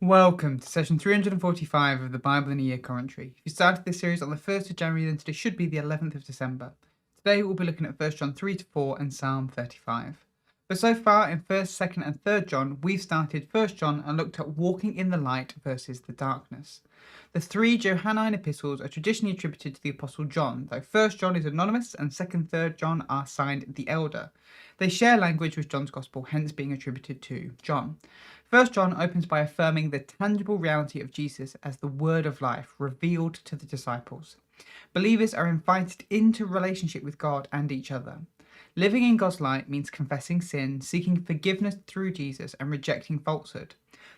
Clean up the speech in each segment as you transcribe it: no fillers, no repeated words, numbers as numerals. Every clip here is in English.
Welcome to session 345 of the Bible in a Year commentary. If you started this series on the 1st of January, then today should be the 11th of December. Today we'll be looking at 1 John 3 to 4 and Psalm 35. But so far in 1st, 2nd and 3rd John, we've started 1st John and looked at walking in the light versus the darkness. The three Johannine epistles are traditionally attributed to the Apostle John, though 1st John is anonymous and 2nd, 3rd John are signed the Elder. They share language with John's Gospel, hence being attributed to John. 1 John opens by affirming the tangible reality of Jesus as the word of life revealed to the disciples. Believers are invited into relationship with God and each other. Living in God's light means confessing sin, seeking forgiveness through Jesus, and rejecting falsehood.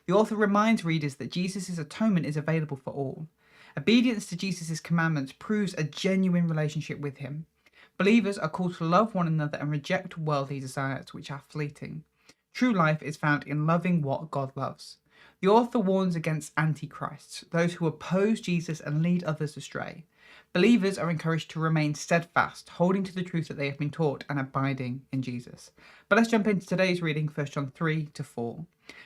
The author reminds readers that Jesus' atonement is available for all. Obedience to Jesus' commandments proves a genuine relationship with him. Believers are called to love one another and reject worldly desires, which are fleeting. True life is found in loving what God loves. The author warns against antichrists, those who oppose Jesus and lead others astray. Believers are encouraged to remain steadfast, holding to the truth that they have been taught and abiding in Jesus. But let's jump into today's reading, 1 John 3 to 4.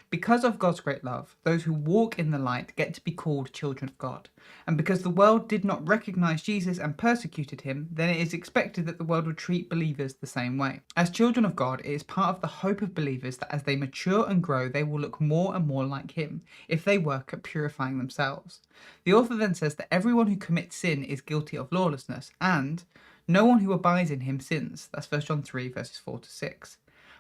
Because of God's great love, those who walk in the light get to be called children of God. And because the world did not recognize Jesus and persecuted him, then it is expected that the world would treat believers the same way. As children of God, it is part of the hope of believers that as they mature and grow, they will look more and more like him, if they work at purifying themselves. The author then says that everyone who commits sin is guilty of lawlessness, and no one who abides in him sins. That's 1 John 3 verses 4 to 6.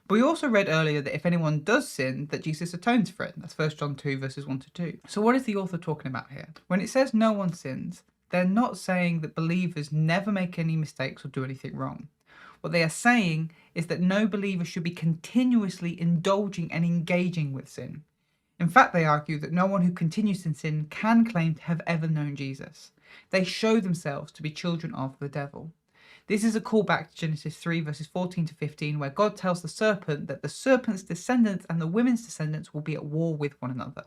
But we also read earlier that if anyone does sin, that Jesus atones for it. That's 1 John 2 verses 1 to 2. So what is the author talking about here? When it says no one sins, they're not saying that believers never make any mistakes or do anything wrong. What they are saying is that no believer should be continuously indulging and engaging with sin. In fact, they argue that no one who continues in sin can claim to have ever known Jesus. They show themselves to be children of the devil. This is a callback to Genesis 3 verses 14 to 15, where God tells the serpent that the serpent's descendants and the woman's descendants will be at war with one another.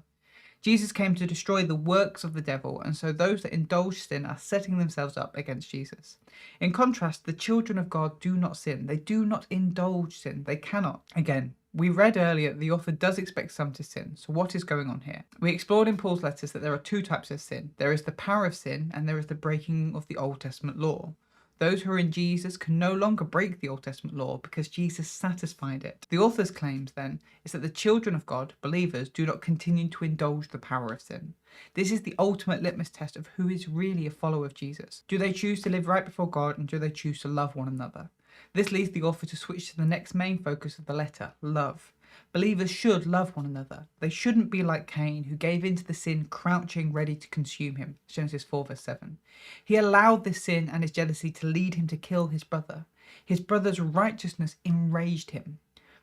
Jesus came to destroy the works of the devil, and so those that indulge sin are setting themselves up against Jesus. In contrast, the children of God do not sin. They do not indulge sin. They cannot. Again, we read earlier the author does expect some to sin. So what is going on here? We explored in Paul's letters that there are two types of sin. There is the power of sin, and there is the breaking of the Old Testament law. Those who are in Jesus can no longer break the Old Testament law because Jesus satisfied it. The author's claims, then, is that the children of God, believers, do not continue to indulge the power of sin. This is the ultimate litmus test of who is really a follower of Jesus. Do they choose to live right before God, and do they choose to love one another? This leads the author to switch to the next main focus of the letter, love. Believers should love one another. They shouldn't be like Cain, who gave in to the sin, crouching ready to consume him. Genesis 4 verse 7. He allowed this sin and his jealousy to lead him to kill his brother. His brother's righteousness enraged him.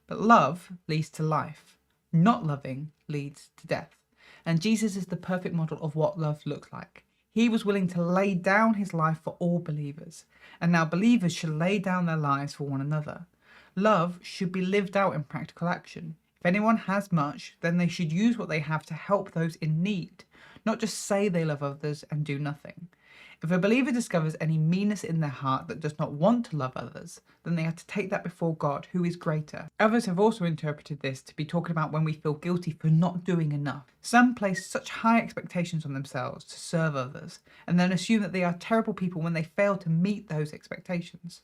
But love leads to life. Not loving leads to death. And Jesus is the perfect model of what love looks like. He was willing to lay down his life for all believers. And now believers should lay down their lives for one another. Love should be lived out in practical action. If anyone has much, then they should use what they have to help those in need, not just say they love others and do nothing. If a believer discovers any meanness in their heart that does not want to love others, then they have to take that before God, who is greater. Others have also interpreted this to be talking about when we feel guilty for not doing enough. Some place such high expectations on themselves to serve others, and then assume that they are terrible people when they fail to meet those expectations.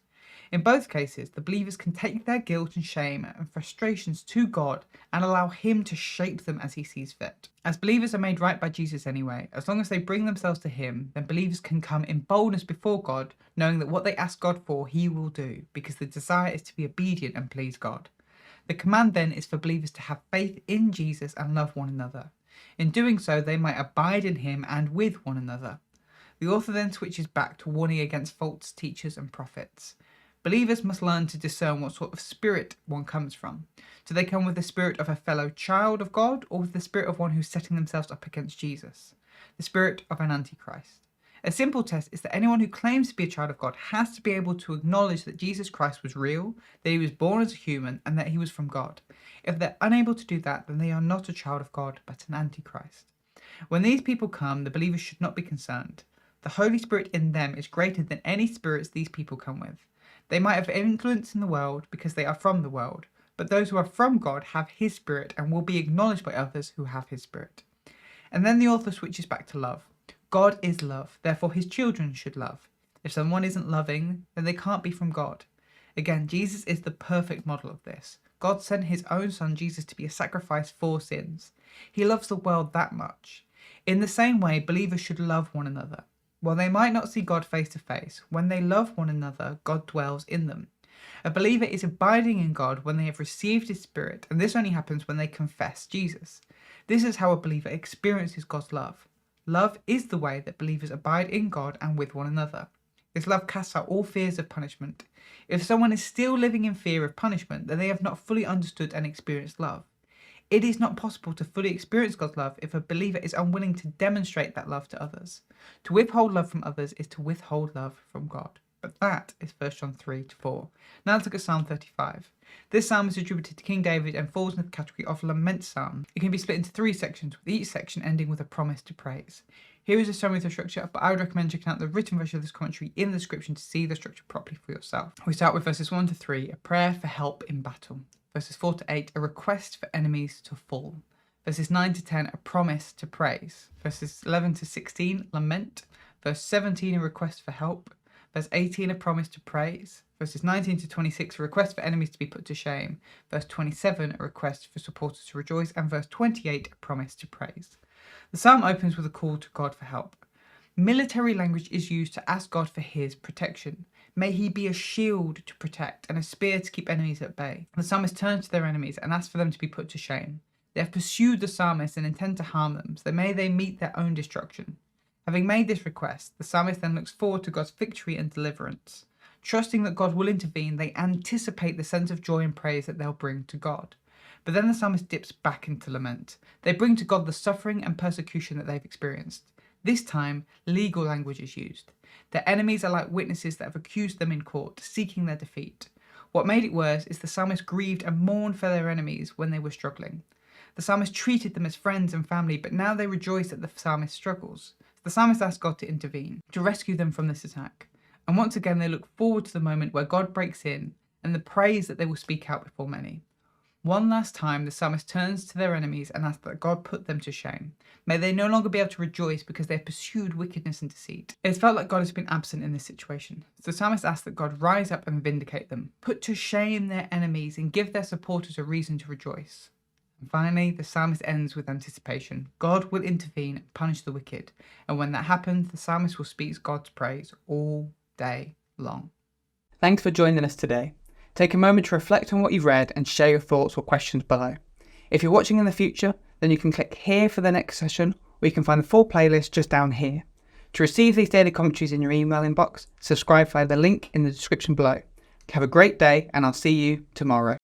In both cases, the believers can take their guilt and shame and frustrations to God and allow him to shape them as he sees fit. As believers are made right by Jesus anyway, as long as they bring themselves to him, then believers can come in boldness before God, knowing that what they ask God for, he will do, because the desire is to be obedient and please God. The command then is for believers to have faith in Jesus and love one another. In doing so, they might abide in him and with one another. The author then switches back to warning against false teachers and prophets. Believers must learn to discern what sort of spirit one comes from. Do they come with the spirit of a fellow child of God, or with the spirit of one who's setting themselves up against Jesus? The spirit of an antichrist. A simple test is that anyone who claims to be a child of God has to be able to acknowledge that Jesus Christ was real, that he was born as a human, and that he was from God. If they're unable to do that, then they are not a child of God, but an antichrist. When these people come, the believers should not be concerned. The Holy Spirit in them is greater than any spirits these people come with. They might have influence in the world because they are from the world, but those who are from God have his spirit and will be acknowledged by others who have his spirit. And then the author switches back to love. God is love, therefore his children should love. If someone isn't loving, then they can't be from God. Again, Jesus is the perfect model of this. God sent his own son Jesus to be a sacrifice for sins. He loves the world that much. In the same way, believers should love one another. While they might not see God face to face, when they love one another, God dwells in them. A believer is abiding in God when they have received his Spirit, and this only happens when they confess Jesus. This is how a believer experiences God's love. Love is the way that believers abide in God and with one another. This love casts out all fears of punishment. If someone is still living in fear of punishment, then they have not fully understood and experienced love. It is not possible to fully experience God's love if a believer is unwilling to demonstrate that love to others. To withhold love from others is to withhold love from God. But that is 1 John 3-4. Now let's look at Psalm 35. This psalm is attributed to King David and falls into the category of lament psalm. It can be split into 3 sections, with each section ending with a promise to praise. Here is a summary of the structure, but I would recommend checking out the written version of this commentary in the description to see the structure properly for yourself. We start with verses 1-3, a prayer for help in battle. Verses 4-8, a request for enemies to fall. Verses 9-10, a promise to praise. Verses 11-16, lament. Verse 17, a request for help. Verse 18, a promise to praise. Verses 19-26, a request for enemies to be put to shame. Verse 27, a request for supporters to rejoice. And verse 28, a promise to praise. The psalm opens with a call to God for help. Military language is used to ask God for his protection. May he be a shield to protect and a spear to keep enemies at bay. The psalmist turns to their enemies and asks for them to be put to shame. They have pursued the psalmist and intend to harm them, so may they meet their own destruction. Having made this request, the psalmist then looks forward to God's victory and deliverance. Trusting that God will intervene, they anticipate the sense of joy and praise that they'll bring to God. But then the psalmist dips back into lament. They bring to God the suffering and persecution that they've experienced. This time, legal language is used. Their enemies are like witnesses that have accused them in court, seeking their defeat. What made it worse is the psalmist grieved and mourned for their enemies when they were struggling. The psalmist treated them as friends and family, but now they rejoice at the psalmist's struggles. The psalmist asks God to intervene, to rescue them from this attack. And once again, they look forward to the moment where God breaks in and the praise that they will speak out before many. One last time, the psalmist turns to their enemies and asks that God put them to shame. May they no longer be able to rejoice because they have pursued wickedness and deceit. It has felt like God has been absent in this situation. So the psalmist asks that God rise up and vindicate them, put to shame their enemies and give their supporters a reason to rejoice. And finally, the psalmist ends with anticipation. God will intervene and punish the wicked. And when that happens, the psalmist will speak God's praise all day long. Thanks for joining us today. Take a moment to reflect on what you've read and share your thoughts or questions below. If you're watching in the future, then you can click here for the next session, or you can find the full playlist just down here. To receive these daily commentaries in your email inbox, subscribe via the link in the description below. Have a great day, and I'll see you tomorrow.